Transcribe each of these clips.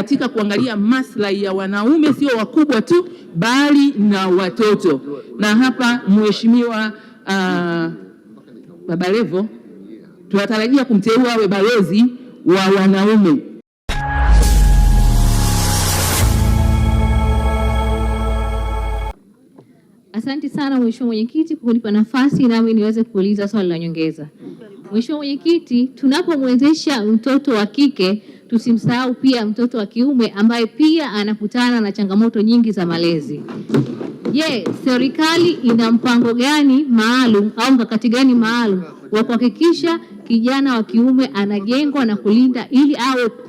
katika kuangalia maslahi ya wanaume, sio wakubwa tu bali na watoto. Na hapa Mheshimiwa Baba Levo tunatarajia kumteua awe balozi wa wanaume. Asante sana Mheshimiwa Mwenyekiti kwa kunipa nafasi nami niweze kuuliza swali la nyongeza. Mheshimiwa Mwenyekiti, tunapomwezesha mtoto wa kike tusimsahau pia mtoto wa kiume ambaye pia anakutana na changamoto nyingi za malezi. Je, serikali ina mpango gani maalum au mkakati gani maalum wa kuhakikisha kijana wa kiume anajengwa na kulinda ili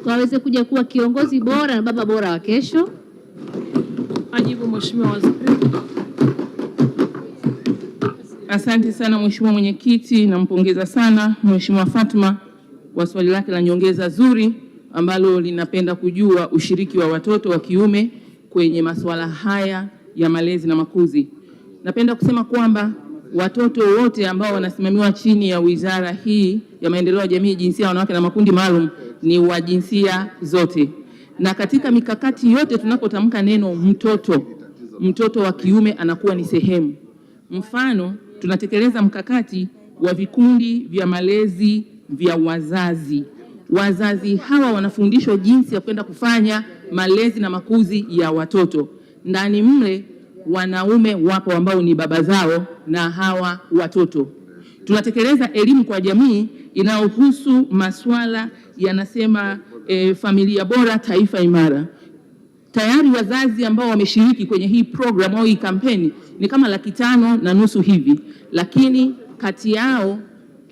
aweze kuja kuwa kiongozi bora na baba bora wa kesho? Ajibu Mheshimiwa Waziri. Asante sana Mheshimiwa Mwenyekiti, nampongeza sana Mheshimiwa Fatma kwa swali lake la nyongeza zuri ambalo linapenda kujua ushiriki wa watoto wa kiume kwenye masuala haya ya malezi na makuzi. Napenda kusema kwamba watoto wote ambao wanasimamiwa chini ya wizara hii ya maendeleo ya jamii, jinsia, wanawake na makundi maalum ni wa jinsia zote. Na katika mikakati yote tunapotamka neno mtoto wa kiume anakuwa ni sehemu. Mfano, tunatekeleza mkakati wa vikundi vya malezi vya wazazi. Wazazi hawa wanafundishwa jinsi ya kwenda kufanya malezi na makuzi ya watoto. Ndani mle wanaume wapo ambao ni baba zao na hawa watoto. Tunatekeleza elimu kwa jamii inayohusu masuala yanasema familia bora, taifa imara. Tayari wazazi ambao wameshiriki kwenye hii program au hii kampeni ni kama 550,000 hivi, lakini kati yao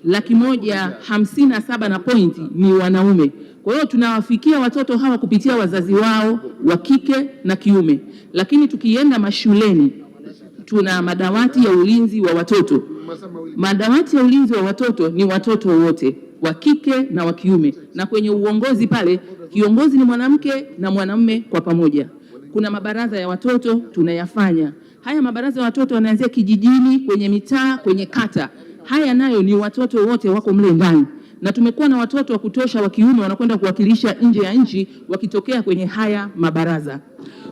157 na pointi ni wanaume. Kwa hiyo tunawafikia watoto hawa kupitia wazazi wao wa kike na kiume. Lakini tukienda mashuleni tuna madawati ya ulinzi wa watoto. Madawati ya ulinzi wa watoto ni watoto wote, wa kike na wa kiume, na kwenye uongozi pale kiongozi ni mwanamke na mwanamume kwa pamoja. Kuna mabaraza ya watoto tunayafanya. Haya mabaraza ya watoto yanaanzia kijijini, kwenye mitaa, kwenye kata. Haya nayo ni watoto wote wako mle ndani. Na tumekuwa na watoto wa kutosha wa kiume wanakwenda kuwakilisha nje ya nchi wakitokea kwenye haya mabaraza.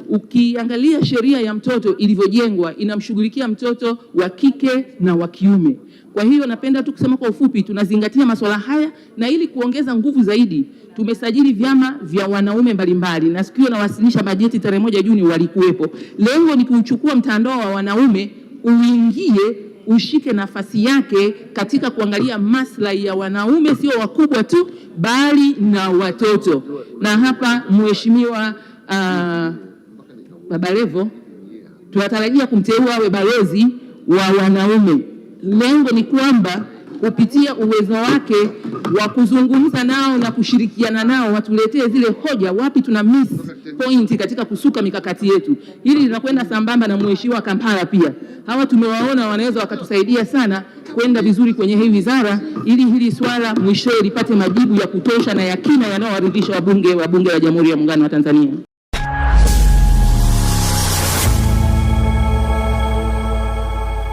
Ukiangalia sheria ya mtoto ilivyojengwa inamshughulikia mtoto wa kike na wa kiume. Kwa hiyo napenda tu kusema kwa ufupi tunazingatia masuala haya, na ili kuongeza nguvu zaidi tumesajili vyama vya wanaume mbalimbali, na siku hiyo nawasilisha bajeti tarehe 1 Juni walikuwepo. Lengo ni kuchukua mtandao wa wanaume uingie ushike nafasi yake katika kuangalia maslahi ya wanaume, sio wakubwa tu bali na watoto. Na hapa Mheshimiwa Baba Levo tunatarajia kumteua awe balozi wa wanaume. Lengo ni kwamba kupitia uwezo wake wa kuzungumza nao na kushirikiana nao watuletee zile hoja, wapi tuna miss point katika kusuka mikakati yetu. Hili linakwenda sambamba na Mheshimiwa Kampala pia. Hawa tumewaona wanaweza wakatusaidia sana kwenda vizuri kwenye hii wizara, ili hili swala mwishowe lipate majibu ya kutosha na ya kina yanayowaridhisha wabunge wa Jamhuri ya Muungano wa Tanzania.